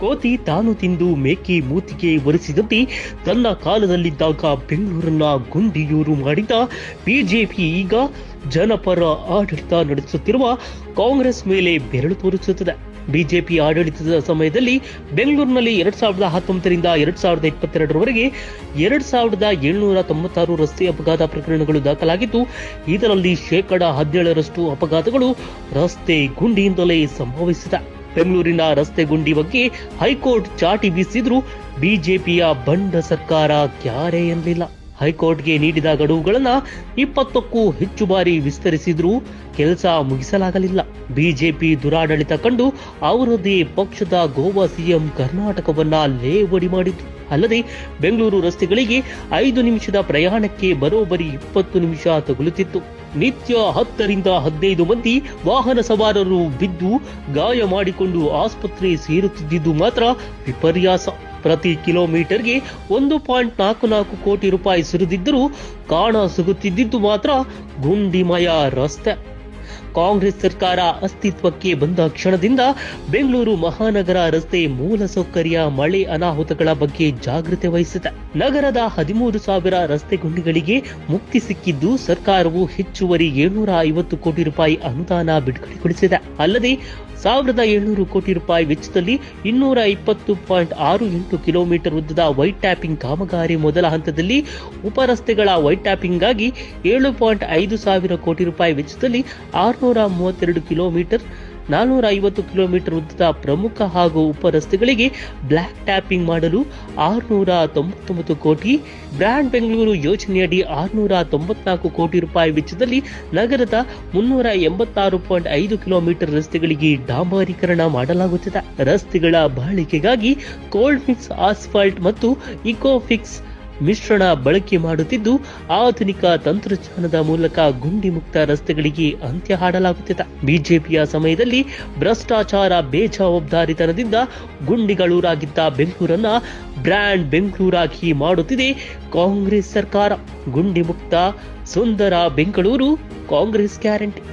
ಕೋತಿ ತಾನು ತಿಂದು ಮೇಕೆ ಮೂತಿಗೆ ಒರೆಸಿದಂತೆ ತನ್ನ ಕಾಲದಲ್ಲಿದ್ದಾಗ ಬೆಂಗಳೂರನ್ನ ಗುಂಡಿಯೂರು ಮಾಡಿದ ಬಿಜೆಪಿ ಈಗ ಜನಪರ ಆಡಳಿತ ನಡೆಸುತ್ತಿರುವ ಕಾಂಗ್ರೆಸ್ ಮೇಲೆ ಬೆರಳು ತೋರಿಸುತ್ತದೆ. ಬಿಜೆಪಿ ಆಡಳಿತದ ಸಮಯದಲ್ಲಿ ಬೆಂಗಳೂರಿನಲ್ಲಿ 2019ರಿಂದ 2022ರವರೆಗೆ 2796 ರಸ್ತೆ ಅಪಘಾತ ಪ್ರಕರಣಗಳು ದಾಖಲಾಗಿದ್ದು, ಇದರಲ್ಲಿ 17% ಅಪಘಾತಗಳು ರಸ್ತೆ ಗುಂಡಿಯಿಂದಲೇ ಸಂಭವಿಸಿದೆ. ಬೆಂಗಳೂರಿನ ರಸ್ತೆ ಗುಂಡಿ ಬಗ್ಗೆ ಹೈಕೋರ್ಟ್ ಚಾಟಿ ಬೀಸಿದ್ರೂ ಬಿಜೆಪಿಯ ಬಂಡ ಸರ್ಕಾರ ಕ್ಯಾರೆ ಎನ್ನಲಿಲ್ಲ. ಹೈಕೋರ್ಟ್ಗೆ ನೀಡಿದ ಗಡುವುಗಳನ್ನ 20ಕ್ಕೂ ಹೆಚ್ಚು ಬಾರಿ ವಿಸ್ತರಿಸಿದ್ರೂ ಕೆಲಸ ಮುಗಿಸಲಾಗಲಿಲ್ಲ. ಬಿಜೆಪಿ ದುರಾಡಳಿತ ಕಂಡು ಅವರದೇ ಪಕ್ಷದ ಗೋವಾ ಸಿಎಂ ಕರ್ನಾಟಕವನ್ನ ಲೇವಡಿ ಮಾಡಿದ್ರು. ಅಲ್ಲದೆ ಬೆಂಗಳೂರು ರಸ್ತೆಗಳಿಗೆ 5 ನಿಮಿಷದ ಪ್ರಯಾಣಕ್ಕೆ ಬರೋಬ್ಬರಿ 20 ನಿಮಿಷ ತಗುಲುತ್ತಿತ್ತು. ನಿತ್ಯ 10ರಿಂದ 15 ಮಂದಿ ವಾಹನ ಸವಾರರು ಬಿದ್ದು ಗಾಯ ಮಾಡಿಕೊಂಡು ಆಸ್ಪತ್ರೆ ಸೇರುತ್ತಿದ್ದುದು ಮಾತ್ರ ವಿಪರ್ಯಾಸ. ಪ್ರತಿ ಕಿಲೋಮೀಟರ್ಗೆ 1.44 ಕೋಟಿ ರೂಪಾಯಿ ಸುರಿದಿದ್ದರೂ ಕಾಣ ಸಿಗುತ್ತಿದ್ದು ಮಾತ್ರ ಗುಂಡಿಮಯ ರಸ್ತೆ. ಕಾಂಗ್ರೆಸ್ ಸರ್ಕಾರ ಅಸ್ತಿತ್ವಕ್ಕೆ ಬಂದ ಕ್ಷಣದಿಂದ ಬೆಂಗಳೂರು ಮಹಾನಗರ ರಸ್ತೆ ಮೂಲಸೌಕರ್ಯ, ಮಳೆ ಅನಾಹುತಗಳ ಬಗ್ಗೆ ಜಾಗೃತಿ ವಹಿಸಿದೆ. ನಗರದ 13,000 ರಸ್ತೆ ಗುಂಡಿಗಳಿಗೆ ಮುಕ್ತಿ ಸಿಕ್ಕಿದ್ದು, ಸರ್ಕಾರವು ಹೆಚ್ಚುವರಿ 750 ಕೋಟಿ ರೂಪಾಯಿ ಅನುದಾನ ಬಿಡುಗಡೆಗೊಳಿಸಿದೆ. ಅಲ್ಲದೆ 1,700 ಕೋಟಿ ರೂಪಾಯಿ ವೆಚ್ಚದಲ್ಲಿ 220.68 ಕಿಲೋಮೀಟರ್ ಉದ್ದದ ವೈಟ್ ಟ್ಯಾಪಿಂಗ್ ಕಾಮಗಾರಿ ಮೊದಲ ಹಂತದಲ್ಲಿ, ಉಪರಸ್ತೆಗಳ ವೈಟ್ ಟ್ಯಾಪಿಂಗ್ಗಾಗಿ 7.5 ಸಾವಿರ ಕೋಟಿ ರೂಪಾಯಿ ವೆಚ್ಚದಲ್ಲಿ 632 ಕಿಲೋಮೀಟರ್, 450 ಕಿಲೋಮೀಟರ್ ಉದ್ದದ ಪ್ರಮುಖ ಹಾಗೂ ಉಪರಸ್ತೆಗಳಿಗೆ ಬ್ಲಾಕ್ ಟ್ಯಾಪಿಂಗ್ ಮಾಡಲು 699 ಕೋಟಿ, ಬ್ರ್ಯಾಂಡ್ ಬೆಂಗಳೂರು ಯೋಜನೆಯಡಿ 694 ಕೋಟಿ ರೂಪಾಯಿ ವೆಚ್ಚದಲ್ಲಿ ನಗರದ 386.5 ಕಿಲೋಮೀಟರ್ ರಸ್ತೆಗಳಿಗೆ ಡಾಂಬರೀಕರಣ ಮಾಡಲಾಗುತ್ತಿದೆ. ರಸ್ತೆಗಳ ಬಾಳಿಕೆಗಾಗಿ ಕೋಲ್ಡ್ ಮಿಕ್ಸ್ ಆಸ್ಫಾಲ್ಟ್ ಮತ್ತು ಇಕೋಫಿಕ್ಸ್ ಮಿಶ್ರಣ ಬಳಕೆ ಮಾಡುತ್ತಿದ್ದು, ಆಧುನಿಕ ತಂತ್ರಜ್ಞಾನದ ಮೂಲಕ ಗುಂಡಿ ಮುಕ್ತ ರಸ್ತೆಗಳಿಗೆ ಅಂತ್ಯ ಹಾಡಲಾಗುತ್ತಿದೆ. ಬಿಜೆಪಿಯ ಸಮಯದಲ್ಲಿ ಭ್ರಷ್ಟಾಚಾರ, ಬೇಜವಾಬ್ದಾರಿತನದಿಂದ ಗುಂಡಿಗಳೂರಾಗಿದ್ದ ಬೆಂಗಳೂರನ್ನ ಬ್ರ್ಯಾಂಡ್ ಬೆಂಗಳೂರಾಗಿ ಮಾಡುತ್ತಿದೆ ಕಾಂಗ್ರೆಸ್ ಸರ್ಕಾರ. ಗುಂಡಿ ಮುಕ್ತ ಸುಂದರ ಬೆಂಗಳೂರು ಕಾಂಗ್ರೆಸ್ ಗ್ಯಾರಂಟಿ.